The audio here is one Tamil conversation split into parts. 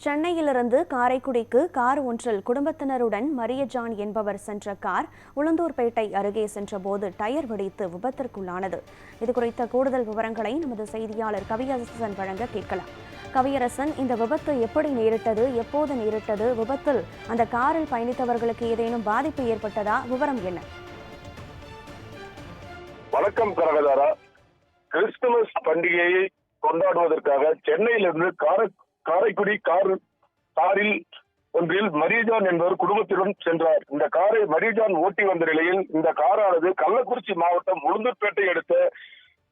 சென்னையிலிருந்து காரைக்குடிக்கு கார் ஒன்றில் குடும்பத்தினருடன் மரியஜான் என்பவர் சென்ற கார் உளுந்தூர்பேட்டை அருகே சென்றபோது டயர் வெடித்து விபத்திற்குள்ளானது. இதுகுறித்த கூடுதல் விவரங்களை நமது செய்தியாளர் கவியரசன் வழங்க கேட்கலாம். கவியரசன், இந்த விபத்து எப்படி நேரிட்டது, எப்போது நேரிட்டது, விபத்தில் அந்த காரில் பயணித்தவர்களுக்கு ஏதேனும் பாதிப்பு ஏற்பட்டதா? விவரம் என்ன? வணக்கம் கனகதாரா. கிறிஸ்துமஸ் பண்டிகையை கொண்டாடுவதற்காக சென்னையிலிருந்து காரைக்குடி காரில் ஒன்றில் மரியஜான் என்பவர் குடும்பத்துடன் சென்றார். இந்த காரை மரியஜான் ஓட்டி வந்த நிலையில் இந்த காரானது கள்ளக்குறிச்சி மாவட்டம் உளுந்தூர்பேட்டை அடுத்த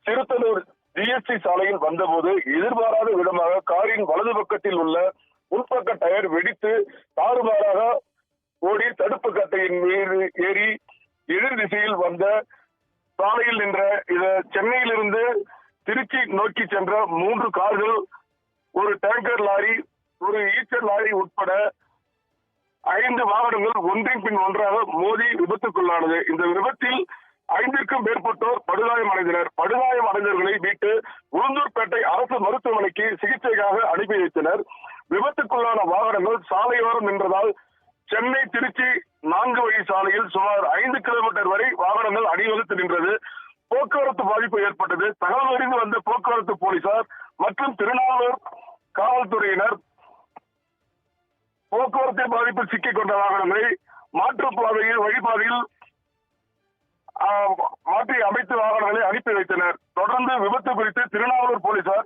திருத்தலூர் ஜிஎஸ்டி சாலையில் வந்தபோது எதிர்பாராத விதமாக காரின் வலது பக்கத்தில் உள்ள உள்பக்க டயர் வெடித்து தாறுமாறாக ஓடி தடுப்பு கட்டையின் மீது ஏறி எதிர் திசையில் வந்த சாலையில் நின்ற சென்னையிலிருந்து திருச்சி நோக்கி சென்ற 3 கார்கள், ஒரு டேங்கர் லாரி, ஒரு ஈச்சர் லாரி உட்பட 5 வாகனங்கள் ஒன்றின் பின் ஒன்றாக மோதி விபத்துக்குள்ளானது. இந்த விபத்தில் 5க்கும் மேற்பட்டோர் படுகாயமடைந்தனர். படுகாயம் அடைந்தவர்களை மீட்டு உளுந்தூர்பேட்டை அரசு மருத்துவமனைக்கு சிகிச்சைக்காக அனுப்பி வைத்தனர். விபத்துக்குள்ளான வாகனங்கள் சாலையோரம் நின்றதால் சென்னை திருச்சி 4 வழி சாலையில் சுமார் 5 கிலோமீட்டர் வரை வாகனங்கள் அணிவகுத்து நின்றது. போக்குவரத்து பாதிப்பு ஏற்பட்டது. தகவல் அறிந்து வந்த போக்குவரத்து போலீசார் மற்றும் திருநாவலூர் காவல்துறையினர் போக்குவரத்து பாதிப்பில் சிக்கிக் கொண்ட வாகனங்களை வழிபாதையில் மாற்றி அமைத்து வாகனங்களை அனுப்பி வைத்தனர். தொடர்ந்து விபத்து குறித்து திருநாவலூர் போலீசார்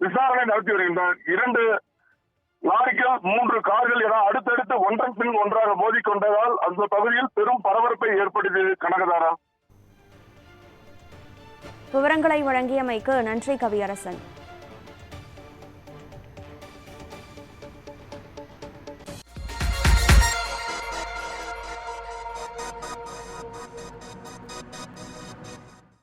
விசாரணை நடத்தி வருகின்றனர். 2 லாரிகள் 3 கார்கள் என அடுத்தடுத்து ஒன்றன் பின் ஒன்றாக மோதிக்கொண்டதால் அந்த பகுதியில் பெரும் பரபரப்பை ஏற்படுத்தியது. கனகதாரா, விவரங்களை வழங்கியமைக்கு நன்றி கவியரசன்.